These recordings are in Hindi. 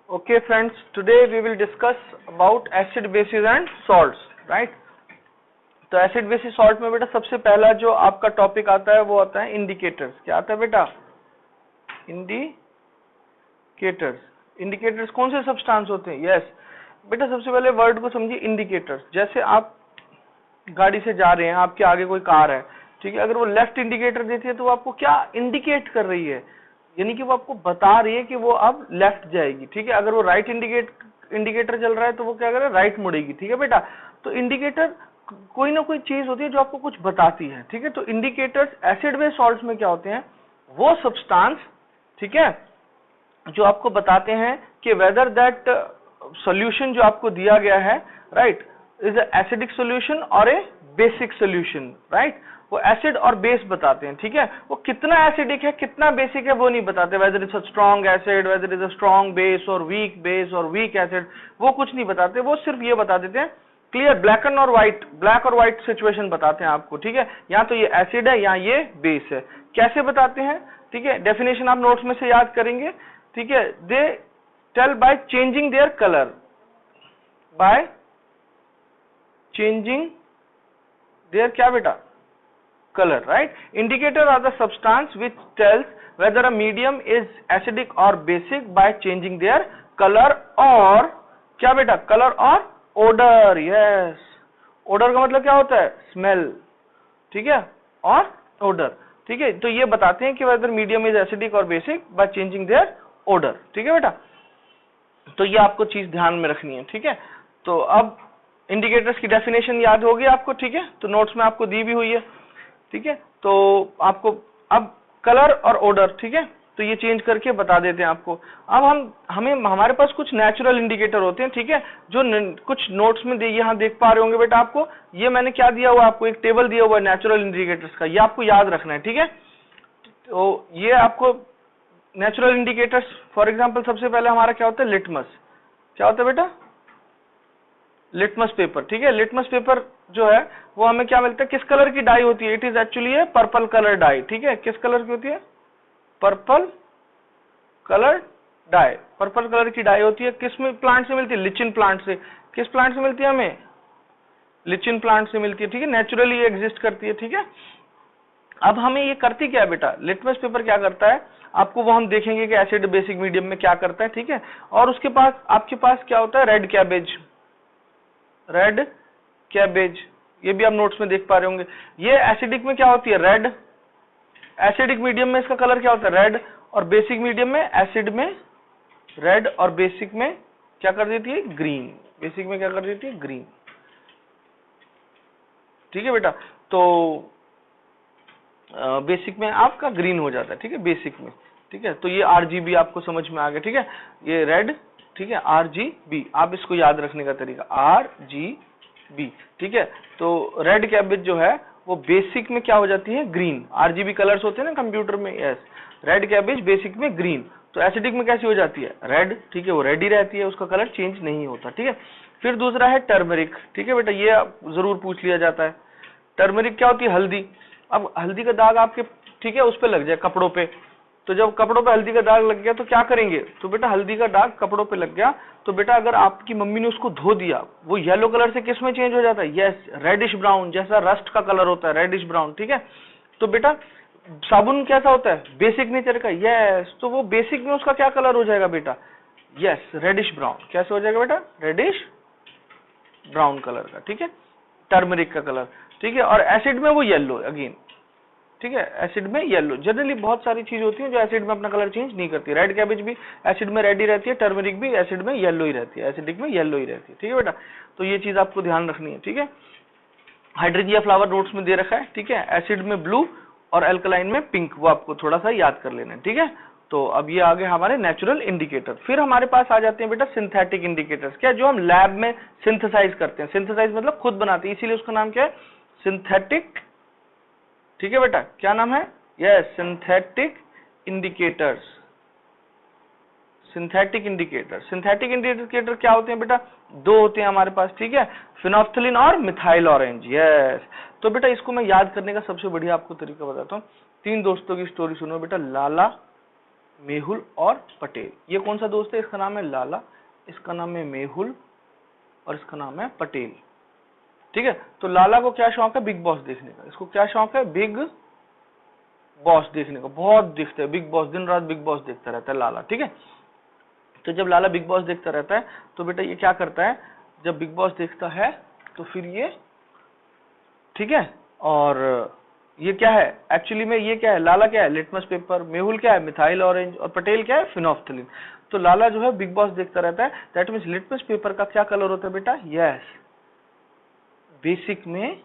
Okay friends, today we will discuss about acid bases and salts, right? तो एसिड बेसिस सॉल्ट में बेटा सबसे पहला जो आपका टॉपिक आता है वो आता है इंडिकेटर्स। क्या आता है बेटा? इंडिकेटर्स। इंडिकेटर्स कौन से सब्सटेंस होते हैं? यस बेटा, सबसे पहले वर्ड को समझिए इंडिकेटर्स। जैसे आप गाड़ी से जा रहे हैं, आपके आगे कोई कार है, ठीक है, अगर वो लेफ्ट इंडिकेटर देती है तो वो आपको क्या इंडिकेट कर रही है, यानी कि वो आपको बता रही है कि वो अब लेफ्ट जाएगी, ठीक है। अगर वो राइट इंडिकेटर चल रहा है तो वो क्या कर रहा है, राइट मुड़ेगी, ठीक है बेटा। तो इंडिकेटर कोई ना कोई चीज होती है जो आपको कुछ बताती है, ठीक है। तो इंडिकेटर्स एसिड बेस सॉल्ट्स में क्या होते हैं, वो सब्सटेंस, ठीक है, जो आपको बताते हैं कि वेदर दैट सॉल्यूशन जो आपको दिया गया है, right, is a acidic solution और ए बेसिक सॉल्यूशन, राइट। वो एसिड और बेस बताते हैं, ठीक है। वो कितना एसिडिक है कितना बेसिक है वो नहीं बताते, whether is a strong acid, whether is a strong base और वीक एसिड, वो कुछ नहीं बताते। वो सिर्फ ये बता देते हैं क्लियर, ब्लैक और व्हाइट सिचुएशन बताते हैं आपको, ठीक है। या तो ये एसिड है या ये बेस है। कैसे बताते हैं, ठीक है, डेफिनेशन आप नोट्स में से याद करेंगे, ठीक है। They tell by changing their colour, by changing their क्या बेटा, color, right? Indicator are the substance which tells whether a medium is acidic or basic by changing their color or क्या बेटा, color और odor, yes, odor का मतलब क्या होता है, smell, ठीक है, और odor, ठीक है। तो ये बताते हैं कि whether medium is acidic or basic by changing their odor, ठीक है बेटा। तो ये आपको चीज ध्यान में रखनी है, ठीक है। तो अब इंडिकेटर्स की डेफिनेशन याद होगी आपको, ठीक है, तो नोट्स में आपको दी भी हुई है, ठीक है। तो आपको अब कलर और ओडर, ठीक है, तो ये चेंज करके बता देते हैं आपको। अब हमारे पास कुछ नेचुरल इंडिकेटर होते हैं, ठीक है, जो कुछ नोट्स में यहाँ देख पा रहे होंगे बेटा आपको। ये मैंने क्या दिया हुआ आपको, एक टेबल दिया हुआ है नेचुरल इंडिकेटर्स का, ये आपको याद रखना है, ठीक है। तो ये आपको नेचुरल इंडिकेटर्स, फॉर एग्जाम्पल सबसे पहले हमारा क्या होता है, लिटमस। क्या होता है बेटा, लिटमस पेपर, ठीक है। लिटमस पेपर जो है वो हमें क्या मिलता है, किस कलर की डाई होती है, it is actually a purple colour dye, ठीक है। किस कलर की होती है, purple colour dye, purple colour की डाई होती है। किस में प्लांट से मिलती है, लिचिन प्लांट से। किस प्लांट से मिलती है हमें, लिचिन प्लांट से मिलती है, ठीक है, नेचुरली एग्जिस्ट करती है, ठीक है। अब हमें ये करती क्या है बेटा, लिटमस पेपर क्या करता है आपको वो हम देखेंगे कि एसिड बेसिक मीडियम में क्या करता है, ठीक है। और उसके पास आपके पास क्या होता है, रेड कैबेज, ये भी आप नोट्स में देख पा रहे होंगे। ये एसिडिक में क्या होती है, रेड, एसिडिक मीडियम में इसका कलर क्या होता है, रेड, और बेसिक मीडियम में एसिड में रेड, और बेसिक में क्या कर देती है, ग्रीन, बेसिक में क्या कर देती है, ग्रीन, ठीक है बेटा। तो बेसिक में आपका ग्रीन हो जाता है, ठीक है, बेसिक में, ठीक है। तो ये आरजीबी आपको समझ में आ गया, ठीक है, ये रेड, ठीक है, आरजीबी, आप इसको याद रखने का तरीका, आरजीबी, ठीक है। तो रेड कैबेज जो है वो बेसिक में क्या हो जाती है, ग्रीन। आरजीबी कलर्स होते हैं ना कंप्यूटर में, यस, रेड कैबेज बेसिक में ग्रीन। तो एसिडिक में कैसी हो जाती है, रेड, ठीक है, वो रेड ही रहती है, उसका कलर चेंज नहीं होता, ठीक है। फिर दूसरा है टर्मरिक, ठीक है बेटा, ये जरूर पूछ लिया जाता है। टर्मरिक क्या होती है, हल्दी। अब हल्दी का दाग आपके, ठीक है, उस पे लग जाए कपड़ों पे, तो जब कपड़ों पे हल्दी का दाग लग गया तो क्या करेंगे, तो बेटा हल्दी का दाग कपड़ों पे लग गया तो बेटा अगर आपकी मम्मी ने उसको धो दिया, वो येलो कलर से किस में चेंज हो जाता है, यस, रेडिश ब्राउन, जैसा रस्ट का कलर होता है, रेडिश ब्राउन, ठीक है। तो बेटा साबुन कैसा होता है, बेसिक नेचर का, यस, तो वो बेसिक में उसका क्या कलर हो जाएगा बेटा, यस, रेडिश ब्राउन। कैसे हो जाएगा बेटा, रेडिश ब्राउन कलर का, ठीक है, टर्मरिक का कलर, ठीक है। और एसिड में वो येलो अगेन, ठीक है, एसिड में येलो। जनरली बहुत सारी चीज होती है जो एसिड में अपना कलर चेंज नहीं करती। रेड कैबेज भी एसिड में रेड ही रहती है, टर्मरिक भी एसिड में येलो ही रहती है, एसिडिक में येलो ही रहती है, ठीक है बेटा। तो ये चीज आपको ध्यान रखनी है, ठीक है। हाइड्रेंजिया फ्लावर नोट्स में दे रखा है, ठीक है, एसिड में ब्लू और अल्कलाइन में पिंक, वो आपको थोड़ा सा याद कर लेना है, ठीक है। तो अब ये आगे हमारे नेचुरल इंडिकेटर। फिर हमारे पास आ जाते हैं बेटा सिंथेटिक इंडिकेटर्स, क्या, जो हम लैब में सिंथेसाइज करते हैं। सिंथेसाइज मतलब खुद बनाते हैं, इसीलिए उसका नाम क्या है, सिंथेटिक, ठीक है बेटा, क्या नाम है, yes, synthetic indicators. Synthetic indicator क्या होते हैं बेटा, दो होते हैं हमारे पास, ठीक है, फिनोल्फ्थालीन और मिथाइल ऑरेंज, यस। तो बेटा इसको मैं याद करने का सबसे बढ़िया आपको तरीका बताता हूँ। तीन दोस्तों की स्टोरी सुनो बेटा, लाला, मेहुल और पटेल। ये कौन सा दोस्त है? इसका नाम है लाला, इसका नाम है मेहुल और इसका नाम है पटेल। ठीक है, तो लाला को क्या शौक है? बिग बॉस देखने का। इसको क्या शौक है? बिग बॉस देखने का, बहुत देखते हैं बिग बॉस, दिन रात बिग बॉस देखता रहता है लाला। ठीक है, तो जब लाला बिग बॉस देखता रहता है तो बेटा ये क्या करता है, जब बिग बॉस देखता है तो फिर ये, ठीक है, और ये क्या है एक्चुअली में, ये क्या है, लाला क्या है? लिटमस पेपर, मेहुल क्या है? मिथाइल ऑरेंज, और पटेल क्या है? फिनोफ्थलीन। तो लाला जो है बिग बॉस देखता रहता है, दैट मीन्स लिटमस पेपर का क्या कलर होता है बेटा? यस, बेसिक में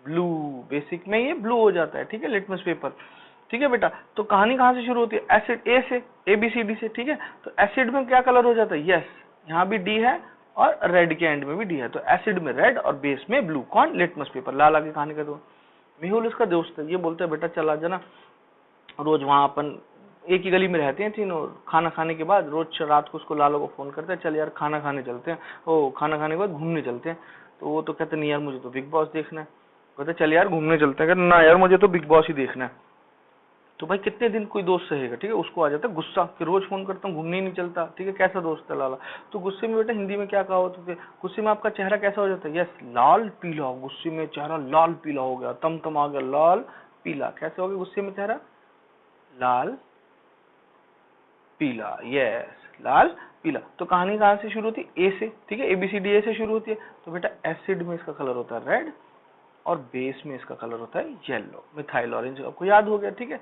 ब्लू, बेसिक में ये ब्लू हो जाता है। ठीक है, लिटमस पेपर। ठीक है बेटा, तो कहानी कहां से शुरू होती है? एसिड, ए से, ABCD से। ठीक है, तो एसिड में क्या कलर हो जाता है? यस, यहाँ भी डी है और रेड के एंड में भी डी है, तो एसिड में रेड और बेस में ब्लू। कौन? लिटमस पेपर, लाला की कहानी का। तो मेहुल इसका दोस्त है, ये बोलता है बेटा चला जाना, रोज वहां अपन एक ही गली में रहते हैं तीनों, खाना खाने के बाद रोज रात को उसको लाला को फोन करता है, चल यार खाना खाने चलते हैं, ओ खाना खाने के बाद घूमने चलते हैं। तो वो तो कहते नहीं यार मुझे तो बिग बॉस देखना है। कहते चल यार घूमने चलते हैं, कहते ना यार मुझे तो बिग बॉस ही देखना है। तो भाई कितने दिन कोई दोस्त सहेगा? ठीक है, उसको आ जाता है गुस्सा कि रोज फोन करता हूँ घूमने ही नहीं चलता। ठीक है, कैसा दोस्त है लाला। तो गुस्से में बेटा हिंदी में क्या कहा होता है? गुस्से में आपका चेहरा कैसा हो जाता है? यस, लाल पीला। गुस्से में चेहरा लाल पीला हो गया, तम आ गया, लाल पीला। कैसे हो गया गुस्से में चेहरा? लाल पीला। यस, लाल पीला। तो कहानी कहां से शुरू होती है? ए से। ठीक है, ABCD से शुरू होती है। तो बेटा एसिड में इसका कलर होता है रेड और बेस में इसका कलर होता है येलो, मिथाइल ऑरेंज। आपको याद हो गया? ठीक है,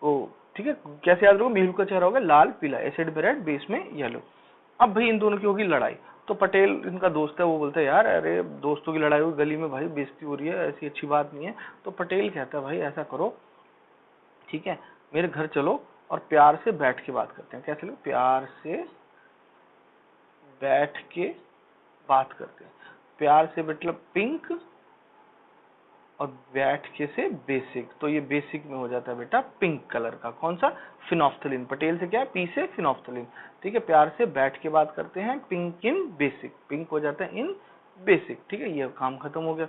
ओ ठीक है, कैसे याद रखोगे? मेहुल का चेहरा होगा लाल पीला, एसिड में रेड, बेस में येलो। अब भाई इन दोनों की होगी लड़ाई। तो पटेल इनका दोस्त है, वो बोलता है यार अरे दोस्तों की लड़ाई हुई गली में भाई, बेइज्जती हो रही है, ऐसी अच्छी बात नहीं है। तो पटेल कहता है भाई ऐसा करो, ठीक है, मेरे घर चलो और प्यार से बैठ के बात करते हैं। कैसे लोग? प्यार से बैठ के बात करते हैं। प्यार से मतलब पिंक और बैठ के से बेसिक, तो ये बेसिक में हो जाता है बेटा पिंक कलर का। कौन सा? फिनोफ्थलीन। पटेल से क्या है? पी से फिनोफ्थलीन। ठीक है, प्यार से बैठ के बात करते हैं, पिंक इन बेसिक, पिंक हो जाता है इन बेसिक। ठीक है, ये काम खत्म हो गया।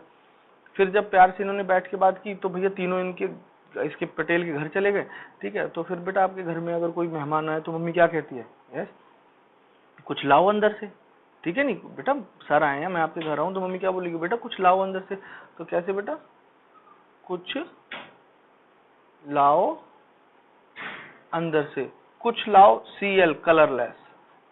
फिर जब प्यार से इन्होंने बैठ के बात की तो भैया तीनों इनके इसके पटेल के घर चले गए। ठीक है, तो फिर बेटा आपके घर में अगर कोई मेहमान आए तो मम्मी क्या कहती है? यस, कुछ लाओ अंदर से। ठीक है, नहीं बेटा सर आए हैं, मैं आपके घर आऊं तो मम्मी क्या बोलेगी? बेटा कुछ लाओ अंदर से। तो कैसे बेटा? कुछ लाओ अंदर से, कुछ लाओ CL कलरलेस,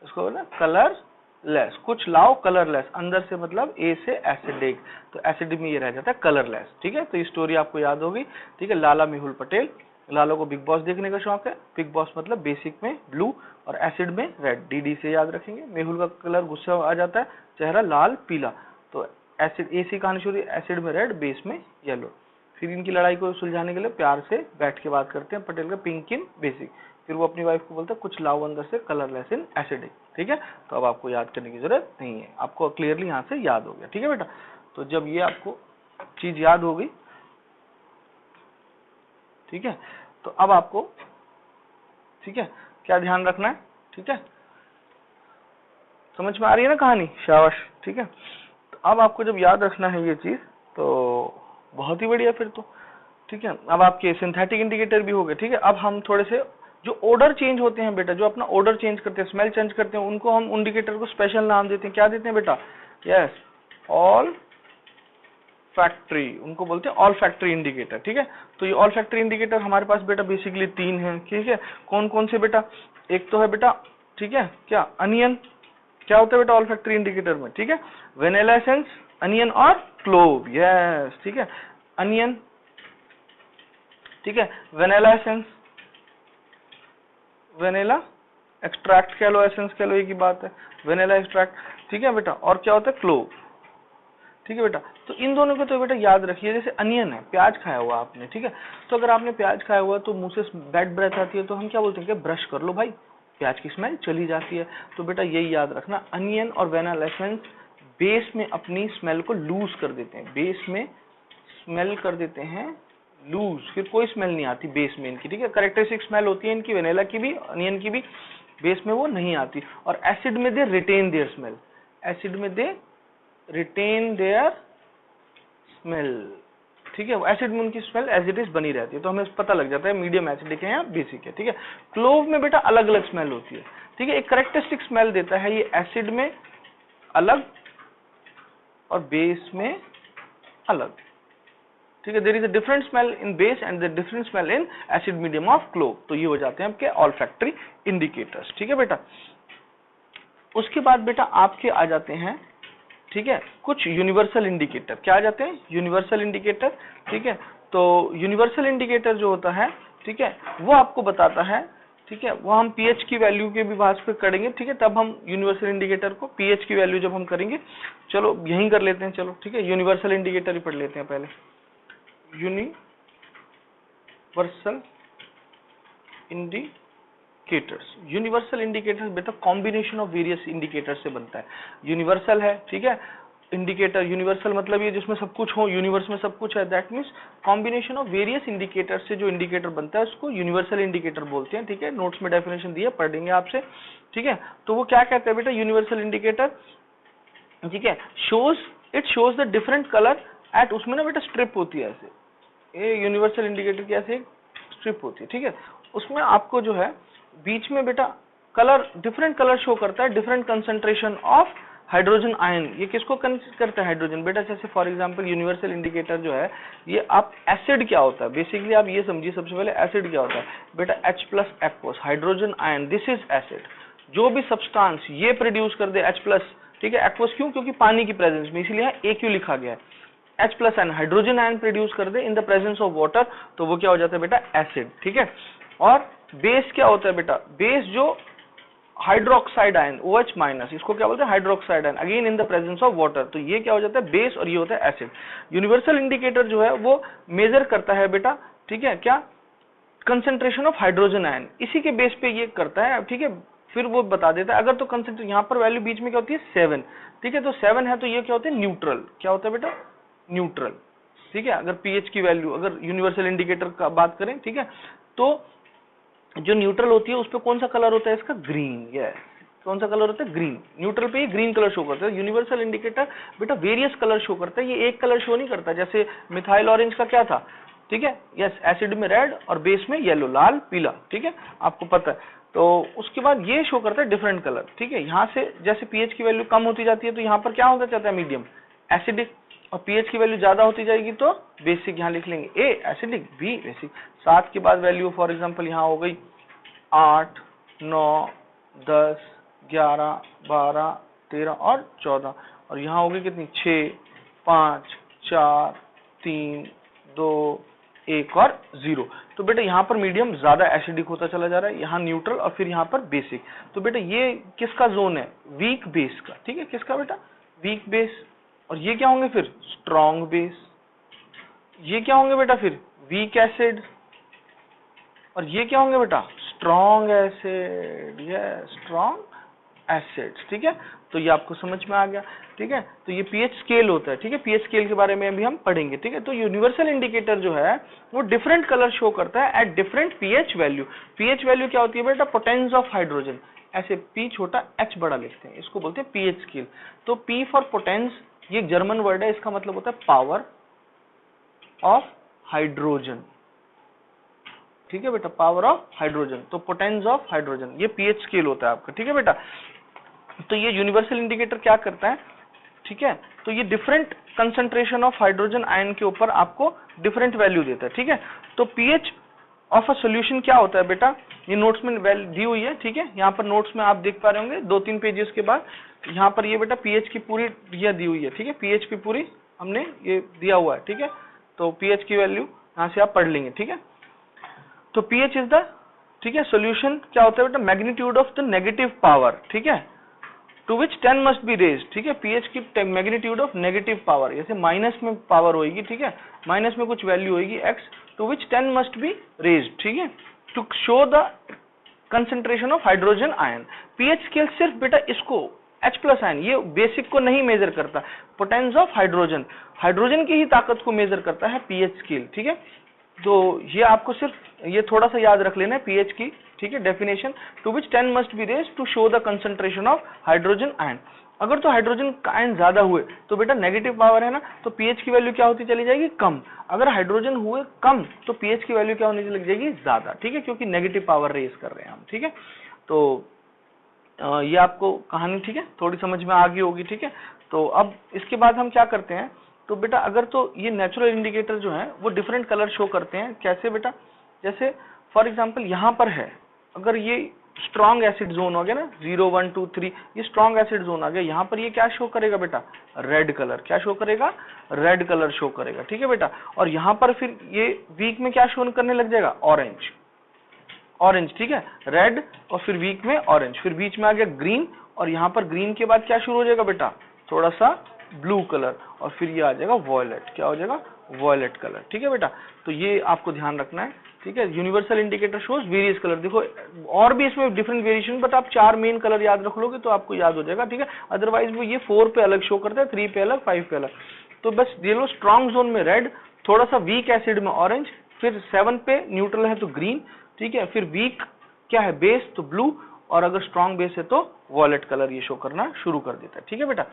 इसको बोला कलरलेस, कुछ लाओ कलरलेस। अंदर से मतलब A से एसिडिक, तो एसिड में ये रह जाता है कलरलेस। ठीक है, तो ये स्टोरी आपको याद होगी। ठीक है, लाला मेहुल पटेल। लाला को बिग बॉस देखने का शौक है, बिग बॉस मतलब बेसिक में ब्लू और एसिड में रेड, DD से याद रखेंगे। मेहुल का कलर गुस्सा आ जाता है, चेहरा लाल पीला, तो एसिड A से कहानी शुरू, एसिड में रेड, बेस में येलो। फिर इनकी लड़ाई को सुलझाने के लिए प्यार से बैठ के बात करते हैं, पटेल का पिंक इन बेसिक। फिर वो अपनी वाइफ को बोलता है कुछ लाओ अंदर से कलरलेस इन एसिडिक। ठीक है, तो अब आपको याद करने की जरूरत नहीं है, आपको क्लियरली यहाँ से याद हो गया। ठीक है बेटा, तो जब ये आपको चीज याद हो गई, ठीक है, तो अब आपको, ठीक है, क्या ध्यान रखना है? ठीक है, समझ में आ रही है ना कहानी? शाबाश। ठीक है, तो अब आपको जब याद रखना है ये चीज तो बहुत ही बढ़िया फिर तो। ठीक है, अब आपके सिंथेटिक इंडिकेटर भी हो गए। ठीक है, अब हम थोड़े से जो ऑर्डर चेंज होते हैं बेटा, जो अपना ऑर्डर चेंज करते हैं, स्मेल चेंज करते हैं, उनको हम इंडिकेटर को स्पेशल नाम देते हैं। क्या देते हैं बेटा? यस, ऑल फैक्ट्री, उनको बोलते हैं ऑल फैक्ट्री इंडिकेटर। ठीक है, तो ये ऑल फैक्ट्री इंडिकेटर हमारे पास बेटा बेसिकली 3 है। ठीक है, कौन कौन से बेटा? एक तो है बेटा, ठीक है, क्या? अनियन। क्या होता है बेटा ऑल फैक्ट्री इंडिकेटर में? ठीक है, वेनिला एसेंस, अनियन और क्लोव। यस, ठीक है, अनियन, ठीक है, वेनिला एसेंस, वेनिला एक्सट्रैक्ट कह लो, एसेंस कह लो, एक ही बात है, वेनिला एक्सट्रैक्ट। ठीक है बेटा, और क्या होता है? क्लोव। ठीक है बेटा, तो इन दोनों को तो बेटा याद रखिए। जैसे अनियन है, प्याज खाया हुआ आपने, ठीक है, तो अगर आपने प्याज खाया हुआ तो मुंह से बैड ब्रेथ आती है, तो हम क्या बोलते हैं कि ब्रश कर लो भाई, प्याज की स्मेल चली जाती है। तो बेटा यही याद रखना, अनियन और वेनिला एसेंस बेस में अपनी स्मेल को लूज कर देते हैं, बेस में स्मेल कर देते हैं लूज, फिर कोई स्मेल नहीं आती बेस में इनकी। ठीक है, कैरेक्टरिस्टिक स्मेल होती है इनकी, वेनिला की भी, अनियन की भी, बेस में वो नहीं आती। और एसिड में they retain their smell, acid में दे रिटेन देयर स्मेल। ठीक है, एसिड में उनकी स्मेल एज इट इज बनी रहती है, तो हमें पता लग जाता है मीडियम एसिडिक है या बेसिक है। ठीक है, क्लोव में बेटा अलग अलग स्मेल होती है। ठीक है, एक करेक्टरिस्टिक स्मेल देता है ये एसिड में अलग और बेस में अलग। ठीक है, there is a different smell in base and the different smell in acid medium of clove. तो ये हो जाते हैं आपके ऑल्फैक्टरी इंडिकेटर्स। ठीक है बेटा, उसके बाद बेटा आपके आ जाते हैं, ठीक है, कुछ यूनिवर्सल इंडिकेटर। क्या आ जाते हैं? Universal indicator. ठीक है, तो यूनिवर्सल इंडिकेटर जो होता है, ठीक है, वो आपको बताता है, ठीक है, वो हम पीएच की वैल्यू के भी बात पे करेंगे। ठीक है, तब हम यूनिवर्सल इंडिकेटर को पीएच की वैल्यू जब हम करेंगे, चलो यहीं कर लेते हैं। चलो ठीक है, यूनिवर्सल इंडिकेटर ही पढ़ लेते हैं पहले। यूनिवर्सल इंडिकेटर्स, यूनिवर्सल इंडिकेटर्स बेटा कॉम्बिनेशन ऑफ वेरियस इंडिकेटर से बनता है। यूनिवर्सल है, ठीक है, इंडिकेटर यूनिवर्सल मतलब ये जिसमें सब कुछ हो, यूनिवर्स में सब कुछ है, that means combination of various indicator से जो इंडिकेटर बनता है उसको यूनिवर्सल इंडिकेटर बोलते हैं। ठीक है, नोट्स में डेफिनेशन दी है, पढ़ लेंगे आपसे। ठीक है, तो वो क्या कहते हैं बेटा? यूनिवर्सल इंडिकेटर, ठीक है, it shows the different colour at, उसमें ना बेटा स्ट्रिप होती है ऐसे, ये यूनिवर्सल इंडिकेटर की ऐसे स्ट्रिप होती है। ठीक है, उसमें आपको जो है बीच में बेटा कलर, डिफरेंट कलर शो करता है, different concentration of hydrogen ion. ये किसको करता है? हाइड्रोजन। बेटा जैसे फॉर एग्जांपल यूनिवर्सल इंडिकेटर जो है, ये आप एसिड क्या होता है बेसिकली आप ये समझिए। सबसे पहले एसिड क्या होता है बेटा? H plus aqueous hydrogen ion, this is acid. जो भी सब्सटेंस ये प्रोड्यूस कर दे H प्लस, ठीक है, एक्वस क्यों? क्योंकि पानी की प्रेजेंस में, इसीलिए AQ लिखा गया है। H plus ion hydrogen ion produce कर दे in the presence of water, तो वो क्या हो जाता है बेटा? एसिड। ठीक है, और बेस क्या होता है बेटा? बेस जो हाइड्रोक्साइड आयन OH माइनस, इसको क्या बोलते हैं? Hydroxide ion, again in the presence of water, तो ये क्या हो जाता है? बेस, और ये होता है एसिड। यूनिवर्सल इंडिकेटर जो है वो मेजर करता है बेटा, ठीक है, क्या? कंसेंट्रेशन ऑफ हाइड्रोजन आयन, इसी के बेस पे ये करता है। ठीक है, फिर वो बता देता है अगर तो कंसेंट्रेशन, यहाँ पर वैल्यू बीच में क्या होती है? 7। ठीक है, तो 7 है तो ये क्या होता है? न्यूट्रल। क्या होता है बेटा? न्यूट्रल। ठीक है, अगर पीएच की वैल्यू, अगर यूनिवर्सल इंडिकेटर का बात करें, ठीक है, तो जो न्यूट्रल होती है उस पे कौन सा कलर होता है इसका? ग्रीन। यस, कौन सा कलर होता है? ग्रीन। न्यूट्रल पे ये ग्रीन कलर शो करता है। यूनिवर्सल इंडिकेटर बेटा वेरियस कलर शो करता है, ये एक कलर शो नहीं करता। जैसे मिथाइल ऑरेंज का क्या था? ठीक है, यस, एसिड में रेड और बेस में येलो, लाल पीला। ठीक है, आपको पता है। तो उसके बाद ये शो करता है डिफरेंट कलर। ठीक है, यहाँ से जैसे पीएच की वैल्यू कम होती जाती है तो यहाँ पर क्या होता जाता है? मीडियम एसिडिक, और पीएच की वैल्यू ज्यादा होती जाएगी तो बेसिक। यहाँ लिख लेंगे ए एसिडिक, बी बेसिक। 7 के बाद वैल्यू फॉर एग्जांपल यहाँ हो गई 8, 9, 10, 11, 12, 13 और 14, और यहाँ हो गई कितनी? 6, 5, 4, 3, 2, 1 और 0। तो बेटा यहाँ पर मीडियम ज्यादा एसिडिक होता चला जा रहा है, यहाँ न्यूट्रल और फिर यहाँ पर बेसिक। तो बेटा ये किसका जोन है? वीक बेस का। ठीक है, किसका बेटा? Weak base. और ये क्या होंगे फिर? Strong base. ये क्या होंगे बेटा फिर? Weak acid. और ये क्या होंगे बेटा? Strong acid. Yes, strong acids. ठीक है, तो ये आपको समझ में आ गया। ठीक है, तो ये पीएच स्केल होता है। ठीक है, पीएच स्केल के बारे में भी हम पढ़ेंगे। ठीक है, तो यूनिवर्सल इंडिकेटर जो है वो डिफरेंट कलर शो करता है at different pH value. PH value क्या होती है बेटा? पोटेंस ऑफ हाइड्रोजन, ऐसे P छोटा H बड़ा लिखते हैं, इसको बोलते हैं पीएच स्केल। तो P फॉर पोटेंस, ये जर्मन वर्ड है, इसका मतलब होता है पावर ऑफ हाइड्रोजन। ठीक है बेटा, पावर ऑफ हाइड्रोजन, तो पोटेंस ऑफ हाइड्रोजन, ये पीएच स्केल होता है आपका। ठीक है बेटा, तो ये यूनिवर्सल इंडिकेटर क्या करता है? ठीक है, तो ये different concentration of hydrogen ion के ऊपर आपको डिफरेंट वैल्यू देता है। ठीक है, तो पीएच ऑफ अ सॉल्यूशन क्या होता है बेटा? ये नोट्स में दी हुई है। ठीक है, यहाँ पर नोट्स में आप देख पा रहे होंगे 2-3 पेजेस के बाद, यहाँ पर ये बेटा पीएच की पूरी ये दी हुई है। ठीक है, पीएच की पूरी हमने ये दिया हुआ है। ठीक है, तो पीएच की वैल्यू यहाँ से आप पढ़ लेंगे। ठीक है, तो pH इज द, ठीक है, सॉल्यूशन क्या होता है बेटा? Magnitude of the negative power. ठीक है, to which 10 must be raised. ठीक है, pH की मैग्नीट्यूड ऑफ नेगेटिव पावर, जैसे माइनस में पावर होगी, ठीक है, माइनस में कुछ वैल्यू होगी x, to which 10 must be raised. ठीक है, to show the concentration of hydrogen ion. pH scale सिर्फ बेटा इसको H प्लस आयन, ये बेसिक को नहीं मेजर करता। पोटेंस ऑफ हाइड्रोजन, हाइड्रोजन की ही ताकत को मेजर करता है pH स्केल। ठीक है, तो ये आपको सिर्फ ये थोड़ा सा याद रख लेना है पीएच की, ठीक है, definition to which 10 must be raised to show the concentration of hydrogen ion. अगर तो हाइड्रोजन आयन ज्यादा हुए तो बेटा नेगेटिव पावर है ना, तो पीएच की वैल्यू क्या होती चली जाएगी, कम। अगर हाइड्रोजन हुए कम तो पीएच की वैल्यू क्या होने लग जाएगी, ज्यादा, ठीक है, क्योंकि नेगेटिव पावर रेज कर रहे हैं हम, ठीक है। तो ये आपको कहानी, ठीक है, थोड़ी समझ में आ गई होगी, ठीक है। तो अब इसके बाद हम क्या करते हैं, तो बेटा अगर तो ये नेचुरल इंडिकेटर जो है वो डिफरेंट कलर शो करते हैं, कैसे बेटा, जैसे फॉर एग्जांपल यहाँ पर है, अगर ये स्ट्रॉन्ग एसिड जोन हो गया ना, 0 1 2 3, ये स्ट्रॉन्ग एसिड जोन आ गया, यहाँ पर ये क्या शो करेगा बेटा, रेड कलर, क्या शो करेगा, रेड कलर शो करेगा, ठीक है बेटा। और यहाँ पर फिर ये वीक में क्या शो करने लग जाएगा, ऑरेंज, ऑरेंज, ठीक है, रेड, और फिर वीक में ऑरेंज, फिर बीच में आ गया ग्रीन, और यहाँ पर ग्रीन के बाद क्या शुरू हो जाएगा बेटा, थोड़ा सा ब्लू कलर, और फिर ये आ जाएगा वॉयलेट, क्या हो जाएगा, वॉयलेट कलर, ठीक है बेटा। तो ये आपको ध्यान रखना है, ठीक है। Universal indicator shows various colour, देखो और भी इसमें डिफरेंट वेरिएशन, बट आप 4 मेन कलर याद रख लोगे तो आपको याद हो जाएगा, ठीक है। अदरवाइज वो ये 4 पे अलग शो करता है, 3 पे अलग, 5 पे अलग। तो बस ये लो, स्ट्रॉन्ग जोन में रेड, थोड़ा सा वीक एसिड में ऑरेंज, फिर 7 पे न्यूट्रल है तो ग्रीन, ठीक है, फिर वीक क्या है, बेस, तो ब्लू, और अगर स्ट्रॉन्ग बेस है तो वॉयलेट कलर ये शो करना शुरू कर देता है, ठीक है बेटा।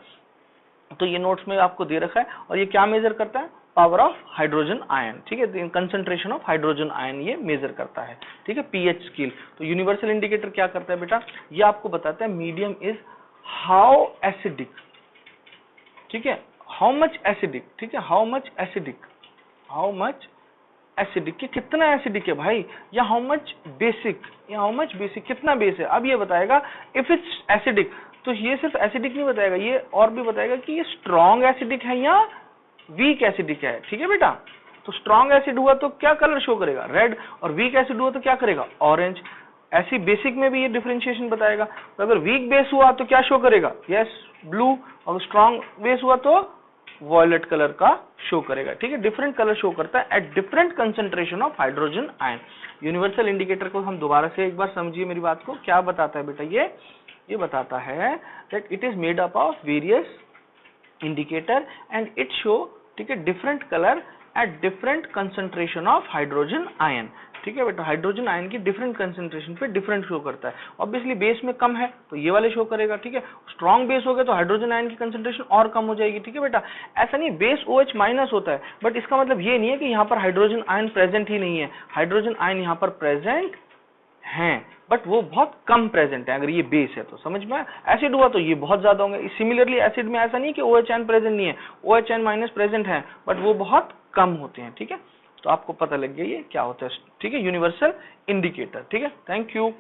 तो ये नोट्स में आपको दे रखा है, और ये क्या मेजर करता है, पावर ऑफ हाइड्रोजन आयन, ठीक है, कंसंट्रेशन ऑफ हाइड्रोजन आयन ये मेजर करता है, ठीक है, पीएच स्केल। तो यूनिवर्सल इंडिकेटर क्या करता है बेटा, ये आपको बताता है मीडियम इज हाउ एसिडिक, ठीक है, हाउ मच एसिडिक, ठीक है, how much acidic, how much acidic, कि कितना एसिडिक है भाई, या हाउ मच बेसिक, या हाउ मच बेसिक, कितना बेस है। अब ये बताएगा इफ इट्स एसिडिक, तो ये सिर्फ एसिडिक नहीं बताएगा, ये और भी बताएगा कि ये स्ट्रॉन्ग एसिडिक है या वीक एसिडिक है, ठीक है बेटा। तो स्ट्रॉन्ग एसिड हुआ तो क्या कलर शो करेगा, रेड, और वीक एसिड हुआ तो क्या करेगा, ऑरेंज। ऐसी बेसिक में भी ये डिफरेंशिएशन बताएगा, तो अगर वीक बेस हुआ तो क्या शो करेगा, यस ब्लू, और स्ट्रॉन्ग बेस हुआ तो वॉयलेट कलर का शो करेगा, ठीक है। डिफरेंट कलर शो करता है at different concentration of hydrogen ion. Universal indicator को हम दोबारा से एक बार समझिए मेरी बात को, क्या बताता है बेटा, ये बताता है that it is made up of various indicator and it show, ठीक है, different colour at different concentration of hydrogen ion, ठीक है बेटा। हाइड्रोजन आयन की डिफरेंट कंसंट्रेशन पे डिफरेंट शो करता है। ऑब्वियसली बेस में कम है तो ये वाले शो करेगा, ठीक है। स्ट्रॉन्ग बेस हो गया तो हाइड्रोजन आयन की कंसंट्रेशन और कम हो जाएगी, ठीक है बेटा। ऐसा नहीं बेस OH माइनस होता है, बट इसका मतलब ये नहीं है कि यहाँ पर हाइड्रोजन आयन प्रेजेंट ही नहीं है, हाइड्रोजन आयन यहाँ पर प्रेजेंट हैं, बट वो बहुत कम प्रेजेंट है अगर ये बेस है तो, समझ में। एसिड हुआ तो ये बहुत ज्यादा होंगे। सिमिलरली एसिड में ऐसा नहीं कि OHN प्रेजेंट नहीं है, OHN माइनस प्रेजेंट है, बट वो बहुत कम होते हैं, ठीक है। तो आपको पता लग गया ये क्या होता है, ठीक है, यूनिवर्सल इंडिकेटर, ठीक है। Thank you.